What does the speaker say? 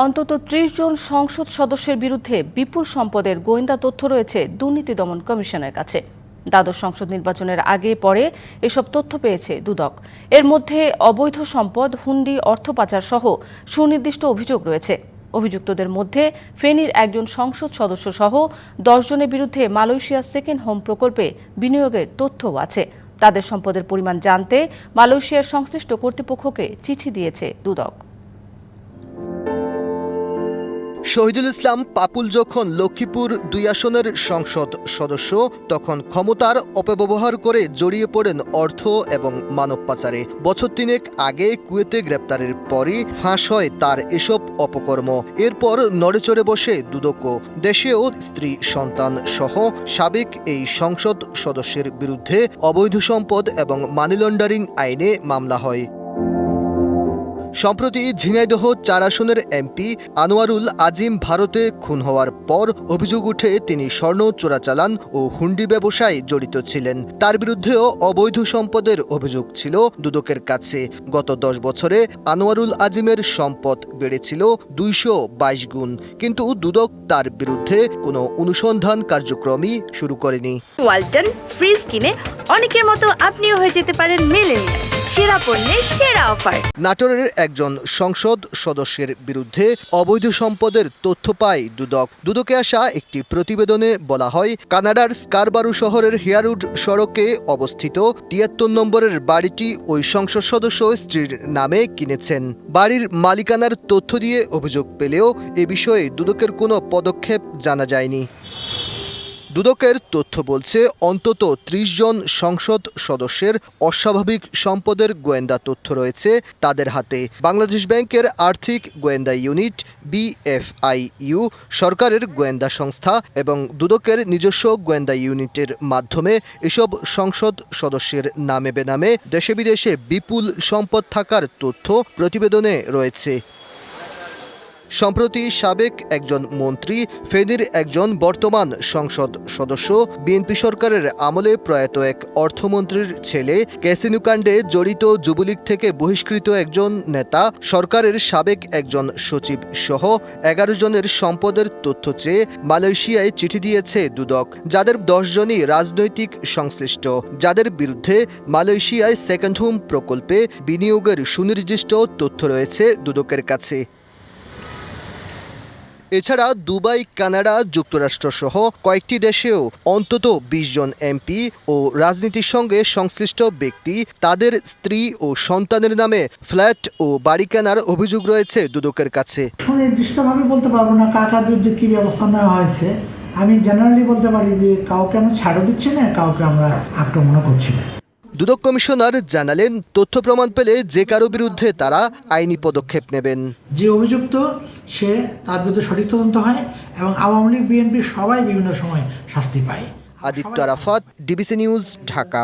অন্তত ৩০ জন সংসদ সদস্যের বিরুদ্ধে বিপুল সম্পদের গোয়েন্দা তথ্য রয়েছে দুর্নীতি দমন কমিশনের কাছে। দ্বাদশ সংসদ নির্বাচনের আগে পরে এসব তথ্য পেয়েছে দুদক। এর মধ্যে অবৈধ সম্পদ, হুন্ডি, অর্থ পাচার সহ সুনির্দিষ্ট অভিযোগ রয়েছে। অভিযুক্তদের মধ্যে ফেনীর একজন সংসদ সদস্য সহ ১০ জনের বিরুদ্ধে মালয়েশিয়া সেকেন্ড হোম প্রকল্পে বিনিয়োগের তথ্যও আছে। তাদের সম্পদের পরিমাণ জানতে মালয়েশিয়ার সংশ্লিষ্ট কর্তৃপক্ষকে চিঠি দিয়েছে দুদক। শহীদুল ইসলাম পাপুল যখন লক্ষ্মীপুর ২ আসনের সংসদ সদস্য, তখন ক্ষমতার অপব্যবহার করে জড়িয়ে পড়েন অর্থ এবং মানব পাচারে। বছর ৩ আগে কুয়েতে গ্রেপ্তারের পরই ফাঁস হয় তার এসব অপকর্ম। এরপর নড়েচড়ে বসে দুদকও। দেশেও স্ত্রী, সন্তান সহ সাবেক এই সংসদ সদস্যের বিরুদ্ধে অবৈধ সম্পদ এবং মানি লন্ডারিং আইনে মামলা হয়। সম্প্রতি ঝিনাইদহ ৪ আসনের এমপি আনোয়ারুল আজিম ভারতে খুন হওয়ার পর অভিযোগ উঠে তিনি স্বর্ণ চোরাচালান ও হুন্ডি ব্যবসায় জড়িত ছিলেন। তার বিরুদ্ধেও অবৈধ সম্পদের অভিযোগ ছিল দুদকের কাছে। গত ১০ বছরে আনোয়ারুল আজিমের সম্পদ বেড়েছিল ২২২ গুণ, কিন্তু দুদক তার বিরুদ্ধে কোনো অনুসন্ধান কার্যক্রমই শুরু করেনি। ওয়ালটন ফ্রিজ কিনে অনেকের মতো আপনিও হয়ে যেতে পারেন মিলেনিয়াল। সেরা পণ্যের সেরা অফার। নাটোরের একজন সংসদ সদস্যের বিরুদ্ধে অবৈধ সম্পদের তথ্য পায় দুদক। দুদকে আসা একটি প্রতিবেদনে বলা হয়, কানাডার স্কারবারু শহরের হেয়ারউড সড়কে অবস্থিত ৭৩ নম্বরের বাড়িটি ওই সংসদ সদস্য স্ত্রীর নামে কিনেছেন। বাড়ির মালিকানার তথ্য দিয়ে অভিযোগ পেলেও এ বিষয়ে দুদকের কোনো পদক্ষেপ জানা যায়নি। দুদকের তথ্য বলছে, অন্তত ৩০ জন সংসদ সদস্যের অস্বাভাবিক সম্পদের গোয়েন্দা তথ্য রয়েছে তাদের হাতে। বাংলাদেশ ব্যাংকের আর্থিক গোয়েন্দা ইউনিট BFIU, সরকারের গোয়েন্দা সংস্থা এবং দুদকের নিজস্ব গোয়েন্দা ইউনিটের মাধ্যমে এসব সংসদ সদস্যের নামে বেনামে দেশে বিদেশে বিপুল সম্পদ থাকার তথ্য প্রতিবেদনে রয়েছে। সম্প্রতি সাবেক একজন মন্ত্রী, ফেনীর একজন বর্তমান সংসদ সদস্য, বিএনপি সরকারের আমলে প্রয়াত এক অর্থমন্ত্রীর ছেলে, ক্যাসিনোকাণ্ডে জড়িত যুবলীগ থেকে বহিষ্কৃত একজন নেতা, সরকারের সাবেক একজন সচিব সহ ১১ জনের সম্পদের তথ্য চেয়ে মালয়েশিয়ায় চিঠি দিয়েছে দুদক, যাদের ১০ জনই রাজনৈতিক সংশ্লিষ্ট, যাদের বিরুদ্ধে মালয়েশিয়ায় সেকেন্ড হোম প্রকল্পে বিনিয়োগের সুনির্দিষ্ট তথ্য রয়েছে দুদকের কাছে। এছাড়া দুবাই, কানাডা, যুক্তরাষ্ট্র সহ কয়েকটি দেশেও অন্তত ২০ জন এমপি ও রাজনীতির সঙ্গে সংশ্লিষ্ট ব্যক্তি, তাদের স্ত্রী ও সন্তানের নামে ফ্ল্যাট ও বাড়ি কেনার অভিযোগ রয়েছে দুদকের কাছে। সুনির্দিষ্টভাবে বলতে পারবো না কাকার বিরুদ্ধে কী ব্যবস্থা নেওয়া হয়েছে। আমি জেনারেলি বলতে পারি যে কাউকে আমরা ছাড়ও দিচ্ছি না, কাউকে আমরা আক্রমণও করছি না। দুদক কমিশনার জানালেন, তথ্য প্রমাণ পেলে যে কারো বিরুদ্ধে তারা আইনি পদক্ষেপ নেবেন। যে অভিযুক্ত সে তার বিরুদ্ধে সঠিক তদন্ত হয় এবং আওয়ামী লীগ, বিএনপি সবাই বিভিন্ন সময় শাস্তি পায়। Aditya Arafat, DBC news, Dhaka.